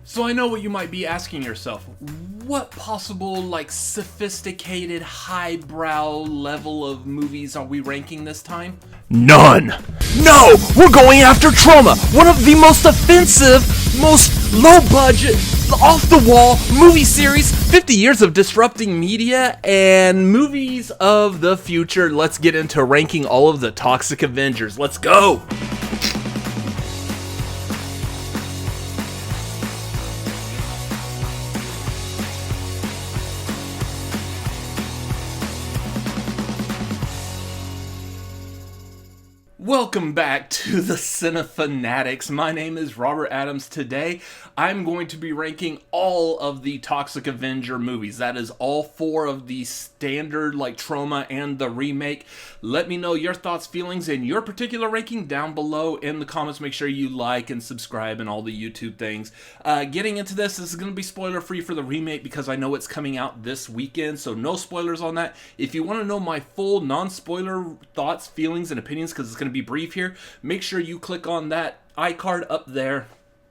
So I know what you might be asking yourself. What possible, sophisticated, highbrow level of movies are we ranking this time? None! No! We're going after Troma! One of the most offensive, most low-budget, off-the-wall movie series, 50 years of disrupting media, and movies of the future. Let's get into ranking all of the Toxic Avengers. Let's go! Welcome back to the Cinefanatics. My name is Robert Adams. Today, I'm going to be ranking all of the Toxic Avenger movies. That is all four of the standard, like Troma and the remake. Let me know your thoughts, feelings, and your particular ranking down below in the comments. Make sure you like and subscribe and all the YouTube things. Getting into this is going to be spoiler-free for the remake because I know it's coming out this weekend, so no spoilers on that. If you want to know my full non-spoiler thoughts, feelings, and opinions, because it's going to be brief here, make sure you click on that iCard up there.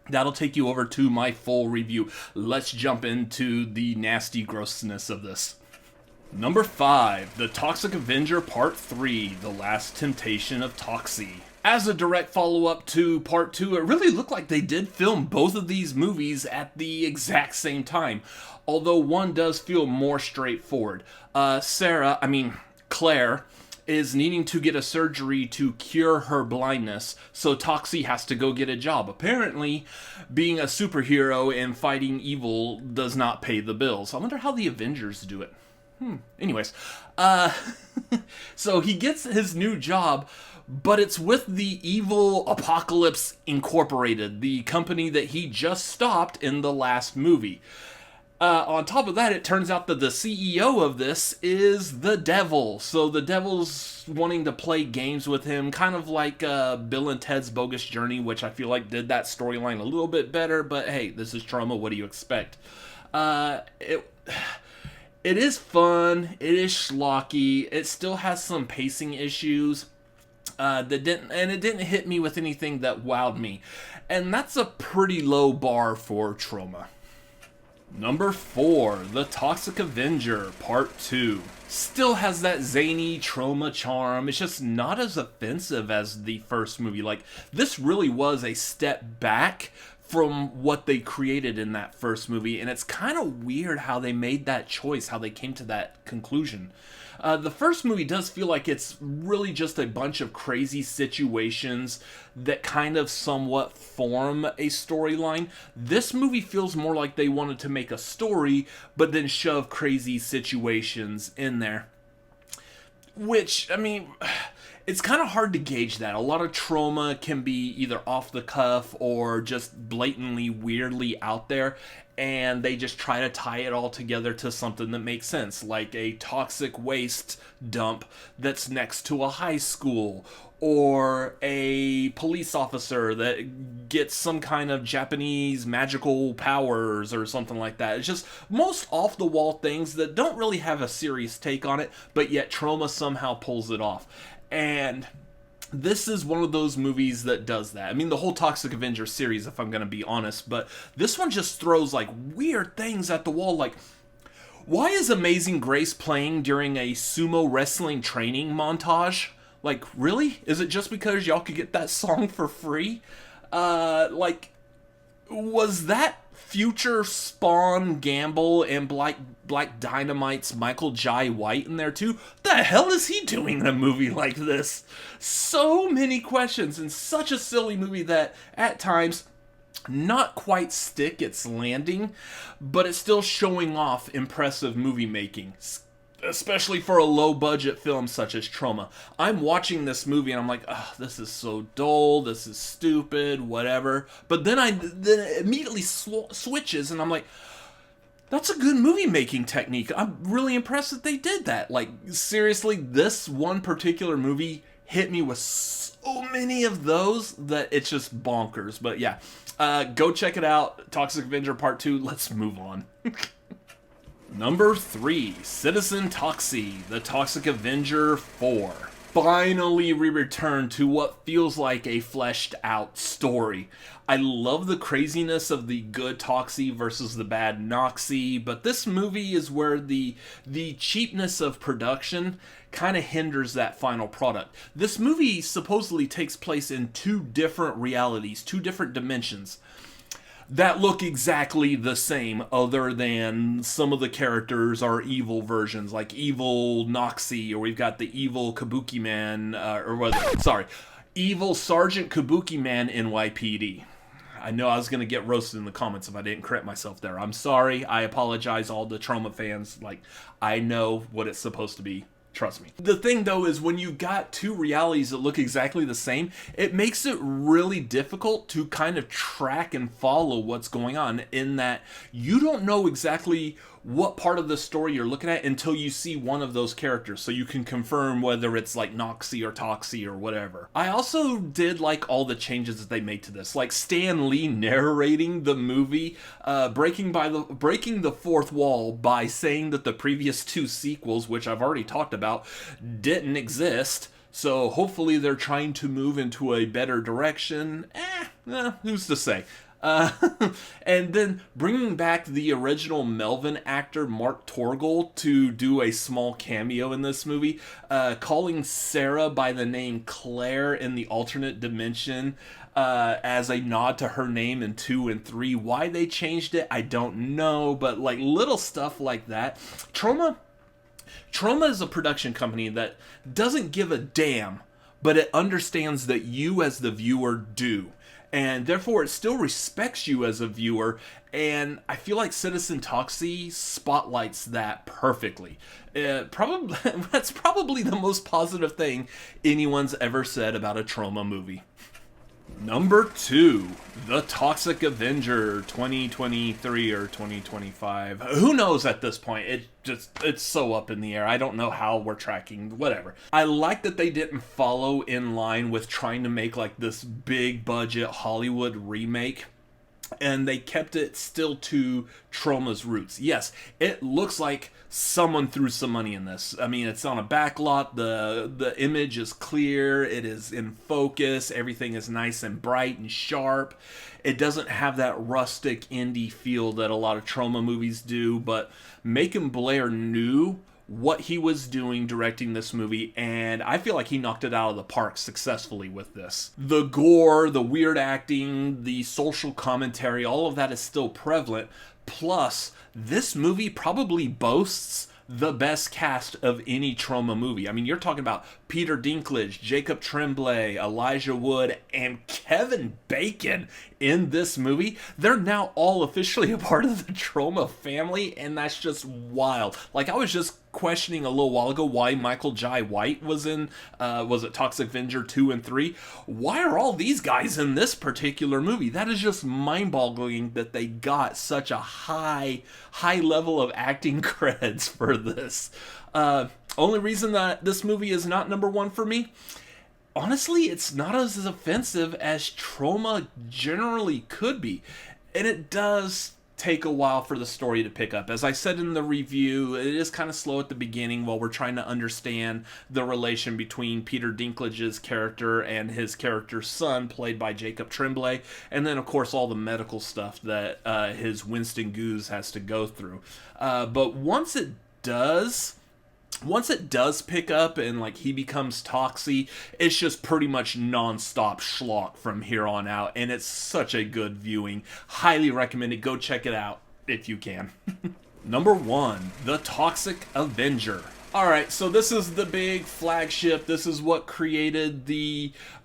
That'll take you over to my full review. Let's jump into the nasty grossness of this. Number 5, The Toxic Avenger Part 3, The Last Temptation of Toxie. As a direct follow-up to Part 2, it really looked like they did film both of these movies at the exact same time, although one does feel more straightforward. Claire is needing to get a surgery to cure her blindness, so Toxie has to go get a job. Apparently, being a superhero and fighting evil does not pay the bills. I wonder how the Avengers do it. Anyways, so he gets his new job, but it's with the evil Apocalypse Incorporated, the company that he just stopped in the last movie. On top of that, it turns out that the CEO of this is the devil. So the devil's wanting to play games with him, kind of like Bill and Ted's Bogus Journey, which I feel like did that storyline a little bit better. But hey, this is Troma. What do you expect? It is fun. It is schlocky. It still has some pacing issues. It didn't hit me with anything that wowed me, and that's a pretty low bar for Troma. Number 4, The Toxic Avenger Part 2. Still has that zany Troma charm. It's just not as offensive as the first movie. This really was a step back from what they created in that first movie, and it's kind of weird how they made that choice, how they came to that conclusion. The first movie does feel like it's really just a bunch of crazy situations that kind of somewhat form a storyline. This movie feels more like they wanted to make a story, but then shove crazy situations in there. Which, it's kind of hard to gauge that. A lot of Troma can be either off the cuff or just blatantly, weirdly out there, and they just try to tie it all together to something that makes sense, like a toxic waste dump that's next to a high school, or a police officer that gets some kind of Japanese magical powers or something like that. It's just most off-the-wall things that don't really have a serious take on it, but yet Troma somehow pulls it off. And this is one of those movies that does that. The whole Toxic Avenger series, if I'm going to be honest, but this one just throws, weird things at the wall, why is Amazing Grace playing during a sumo wrestling training montage? Really? Is it just because y'all could get that song for free? Was that future Spawn Gamble and Black Dynamite's Michael Jai White in there too? What the hell is he doing in a movie like this? So many questions, and such a silly movie that at times not quite stick its landing, but it's still showing off impressive movie making, especially for a low-budget film such as Troma. I'm watching this movie and I'm like, oh, this is so dull, this is stupid, whatever. But then it immediately switches and I'm like, that's a good movie-making technique. I'm really impressed that they did that. Seriously, this one particular movie hit me with so many of those that it's just bonkers. But yeah, go check it out. Toxic Avenger Part 2. Let's move on. Number 3, Citizen Toxie, The Toxic Avenger 4. finally we return to what feels like a fleshed out story. I love the craziness of the good Toxie versus the bad Noxie, but this movie is where the cheapness of production kind of hinders that final product. This movie supposedly takes place in two different realities, two different dimensions that look exactly the same, other than some of the characters are evil versions, like evil Noxie, or we've got the evil Kabuki Man, evil Sergeant Kabuki Man NYPD. I know I was going to get roasted in the comments if I didn't correct myself there. I'm sorry. I apologize, all the Troma fans. Like, I know what it's supposed to be. Trust me. The thing, though, is when you got two realities that look exactly the same, it makes it really difficult to kind of track and follow what's going on, in that you don't know exactly what part of the story you're looking at until you see one of those characters, so you can confirm whether it's like Noxie or Toxie or whatever. I also did like all the changes that they made to this, like Stan Lee narrating the movie, breaking the fourth wall by saying that the previous two sequels, which I've already talked about, didn't exist. So hopefully they're trying to move into a better direction. Who's to say? And then bringing back the original Melvin actor Mark Torgl to do a small cameo in this movie, calling Sarah by the name Claire in the alternate dimension as a nod to her name in 2 and 3. Why they changed it, I don't know, but like little stuff like that. Troma is a production company that doesn't give a damn, but it understands that you as the viewer do. And therefore, it still respects you as a viewer, and I feel like Citizen Toxie spotlights that perfectly. That's probably the most positive thing anyone's ever said about a Troma movie. Number 2, The Toxic Avenger 2023 or 2025. Who knows at this point? It's so up in the air. I don't know how we're tracking, whatever. I like that they didn't follow in line with trying to make like this big budget Hollywood remake, and they kept it still to Troma's roots. Yes, it looks like someone threw some money in this. I mean, it's on a backlot, the image is clear, it is in focus, everything is nice and bright and sharp. It doesn't have that rustic indie feel that a lot of Troma movies do, but Macon Blair knew what he was doing directing this movie, and I feel like he knocked it out of the park successfully with this. The gore, the weird acting, the social commentary, all of that is still prevalent. Plus, this movie probably boasts the best cast of any Troma movie. I mean, you're talking about Peter Dinklage, Jacob Tremblay, Elijah Wood, and Kevin Bacon in this movie. They're now all officially a part of the Troma family, and that's just wild. Like, I was just questioning a little while ago why Michael Jai White was in, was it Toxic Avenger 2 and 3? Why are all these guys in this particular movie? That is just mind-boggling that they got such a high level of acting creds for this. Only reason that this movie is not number 1 for me, honestly, it's not as offensive as Troma generally could be. And it does take a while for the story to pick up. As I said in the review, it is kind of slow at the beginning while we're trying to understand the relation between Peter Dinklage's character and his character's son, played by Jacob Tremblay, and then, of course, all the medical stuff that his Winston Goose has to go through. But once it does pick up and like he becomes Toxie, it's just pretty much non-stop schlock from here on out, and it's such a good viewing. Highly recommend it. Go check it out if you can. Number 1, The Toxic Avenger. Alright, so this is the big flagship. This is what created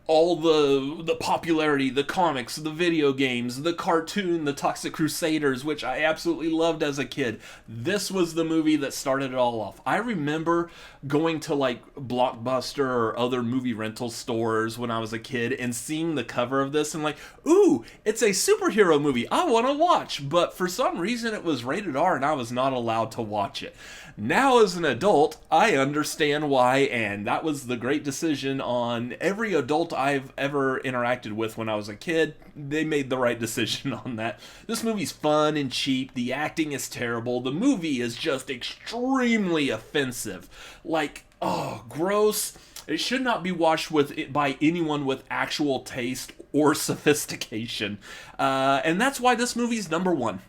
all the popularity, the comics, the video games, the cartoon, the Toxic Crusaders, which I absolutely loved as a kid. This was the movie that started it all off. I remember going to like Blockbuster or other movie rental stores when I was a kid and seeing the cover of this and like, ooh, it's a superhero movie I want to watch. But for some reason it was rated R and I was not allowed to watch it. Now as an adult, I understand why, and that was the great decision on every adult I've ever interacted with when I was a kid. They made the right decision on that. This movie's fun and cheap. The acting is terrible. The movie is just extremely offensive. Like, oh, gross. It should not be watched by anyone with actual taste or sophistication. And that's why this movie's number one.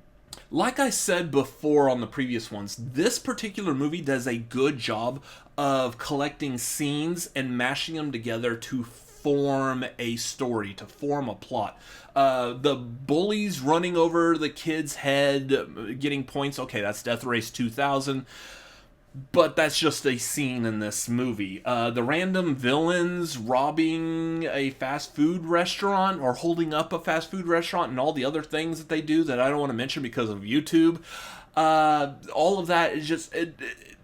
Like I said before on the previous ones, this particular movie does a good job of collecting scenes and mashing them together to form a story, to form a plot. The bullies running over the kid's head, getting points, okay, that's Death Race 2000. But that's just a scene in this movie. The random villains robbing a fast food restaurant or holding up a fast food restaurant and all the other things that they do that I don't want to mention because of YouTube. All of that is just...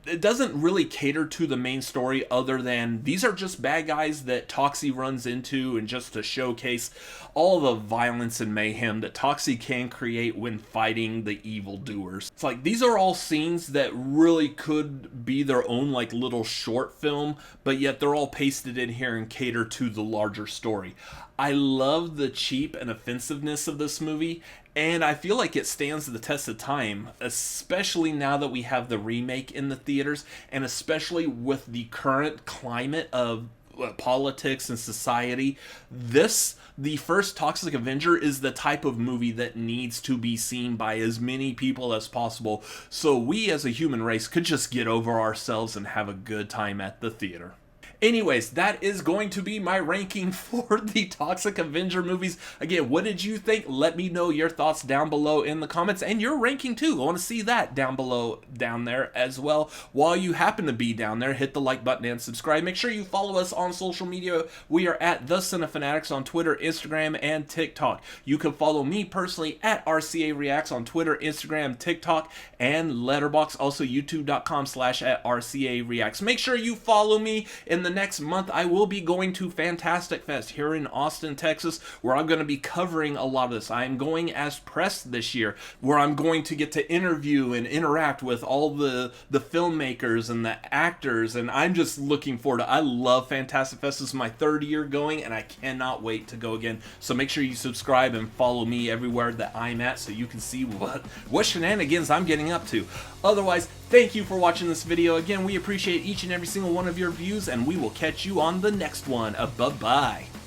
It doesn't really cater to the main story other than these are just bad guys that Toxie runs into, and just to showcase all the violence and mayhem that Toxie can create when fighting the evildoers. It's like these are all scenes that really could be their own like little short film, but yet they're all pasted in here and cater to the larger story. I love the cheap and offensiveness of this movie, and I feel like it stands the test of time, especially now that we have the remake in the theaters, and especially with the current climate of politics and society. The first Toxic Avenger, is the type of movie that needs to be seen by as many people as possible, so we as a human race could just get over ourselves and have a good time at the theater. Anyways, that is going to be my ranking for the Toxic Avenger movies. Again, what did you think? Let me know your thoughts down below in the comments, and your ranking too. I want to see that down below, down there as well. While you happen to be down there, hit the like button and subscribe. Make sure you follow us on social media. We are at The Cinefanatics on Twitter, Instagram, and TikTok. You can follow me personally at RCA Reacts on Twitter, Instagram, TikTok, and Letterboxd. Also, youtube.com/@RCA Reacts. Make sure you follow me. In the next month, I will be going to Fantastic Fest here in Austin, Texas, where I'm going to be covering a lot of this. I am going as press this year, where I'm going to get to interview and interact with all the filmmakers and the actors, and I'm just looking forward to it. I love Fantastic Fest. This is my third year going, and I cannot wait to go again. So make sure you subscribe and follow me everywhere that I'm at so you can see what shenanigans I'm getting up to. Otherwise, thank you for watching this video. Again, we appreciate each and every single one of your views, and we will catch you on the next one. Bye-bye.